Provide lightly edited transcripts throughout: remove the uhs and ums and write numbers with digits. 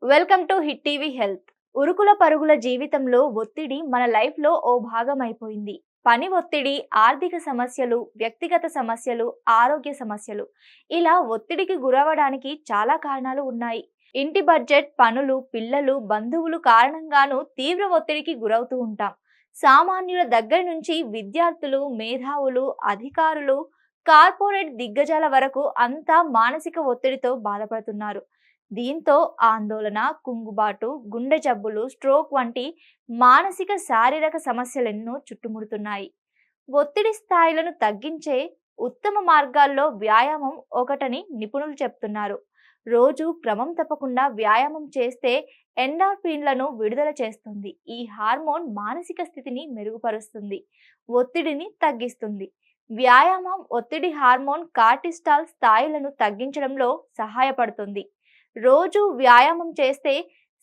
Welcome to hit TV health. ఉరుకుల పరుగుల జీవితంలో ఒత్తిడి మన లైఫ్లో ఓ భాగం అయిపోయింది. పని ఒత్తిడి, ఆర్థిక సమస్యలు, వ్యక్తిగత సమస్యలు, ఆరోగ్య సమస్యలు, ఇలా ఒత్తిడికి గురవడానికి చాలా కారణాలు ఉన్నాయి. ఇంటి బడ్జెట్, పనులు, పిల్లలు, బంధువులు కారణంగానూ తీవ్ర ఒత్తిడికి గురవుతూ ఉంటాం. సామాన్యుల దగ్గర నుంచి విద్యార్థులు, మేధావులు, అధికారులు, కార్పొరేట్ దిగ్గజాల వరకు అంతా మానసిక ఒత్తిడితో బాధపడుతున్నారు. దీంతో ఆందోళన, కుంగుబాటు, గుండె జబ్బులు, స్ట్రోక్ వంటి మానసిక శారీరక సమస్యలెన్నో చుట్టుముడుతున్నాయి. ఒత్తిడి స్థాయిలను తగ్గించే ఉత్తమ మార్గాల్లో వ్యాయామం ఒకటని నిపుణులు చెప్తున్నారు. రోజు క్రమం తప్పకుండా వ్యాయామం చేస్తే ఎండార్ఫిన్లను విడుదల చేస్తుంది. ఈ హార్మోన్ మానసిక స్థితిని మెరుగుపరుస్తుంది, ఒత్తిడిని తగ్గిస్తుంది. వ్యాయామం ఒత్తిడి హార్మోన్ కార్టిస్టాల్ స్థాయిలను తగ్గించడంలో సహాయపడుతుంది. రోజు వ్యాయామం చేస్తే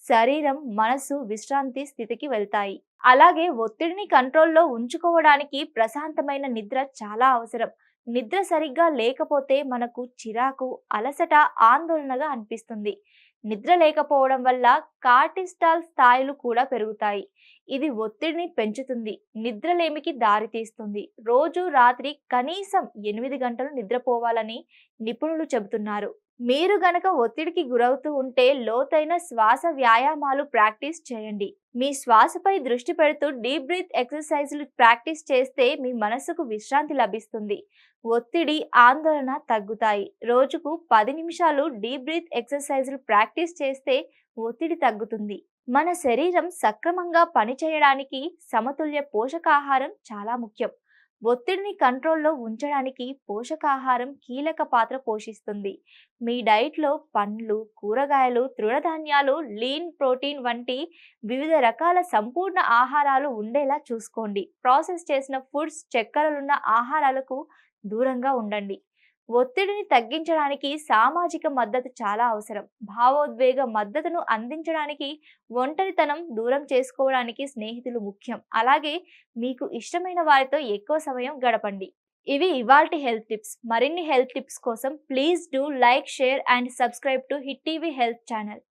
శరీరం, మనసు విశ్రాంతి స్థితికి వెళ్తాయి. అలాగే ఒత్తిడిని కంట్రోల్లో ఉంచుకోవడానికి ప్రశాంతమైన నిద్ర చాలా అవసరం. నిద్ర సరిగ్గా లేకపోతే మనకు చిరాకు, అలసట, ఆందోళనగా అనిపిస్తుంది. నిద్ర లేకపోవడం వల్ల కార్టిస్టాల్ స్థాయిలు కూడా పెరుగుతాయి. ఇది ఒత్తిడిని పెంచుతుంది, నిద్రలేమికి దారితీస్తుంది. రోజు రాత్రి కనీసం 8 గంటలు నిద్రపోవాలని నిపుణులు చెబుతున్నారు. మీరు గనక ఒత్తిడికి గురవుతూ ఉంటే లోతైన శ్వాస వ్యాయామాలు ప్రాక్టీస్ చేయండి. మీ శ్వాసపై దృష్టి పెడుతూ డీప్ బ్రీత్ ఎక్సర్సైజులు ప్రాక్టీస్ చేస్తే మీ మనసుకు విశ్రాంతి లభిస్తుంది. ఒత్తిడి, ఆందోళన తగ్గుతాయి. రోజుకు 10 నిమిషాలు డీప్ బ్రీత్ ఎక్సర్సైజులు ప్రాక్టీస్ చేస్తే ఒత్తిడి తగ్గుతుంది. మన శరీరం సక్రమంగా పనిచేయడానికి సమతుల్య పోషకాహారం చాలా ముఖ్యం. ఒత్తిడిని కంట్రోల్లో ఉంచడానికి పోషకాహారం కీలక పాత్ర పోషిస్తుంది. మీ డైట్లో పండ్లు, కూరగాయలు, తృణధాన్యాలు, లీన్ ప్రోటీన్ వంటి వివిధ రకాల సంపూర్ణ ఆహారాలు ఉండేలా చూసుకోండి. ప్రాసెస్ చేసిన ఫుడ్స్, చక్కెరలున్న ఆహారాలకు దూరంగా ఉండండి. ఒత్తిడిని తగ్గించడానికి సామాజిక మద్దతు చాలా అవసరం. భావోద్వేగ మద్దతును అందించడానికి ఒంటరితనం దూరం చేసుకోవడానికి స్నేహితులు ముఖ్యం. అలాగే మీకు ఇష్టమైన వారితో ఎక్కువ సమయం గడపండి. ఇవి ఇవాల్టి హెల్త్ టిప్స్. మరిన్ని హెల్త్ టిప్స్ కోసం please do like, share and subscribe to hit TV health channel.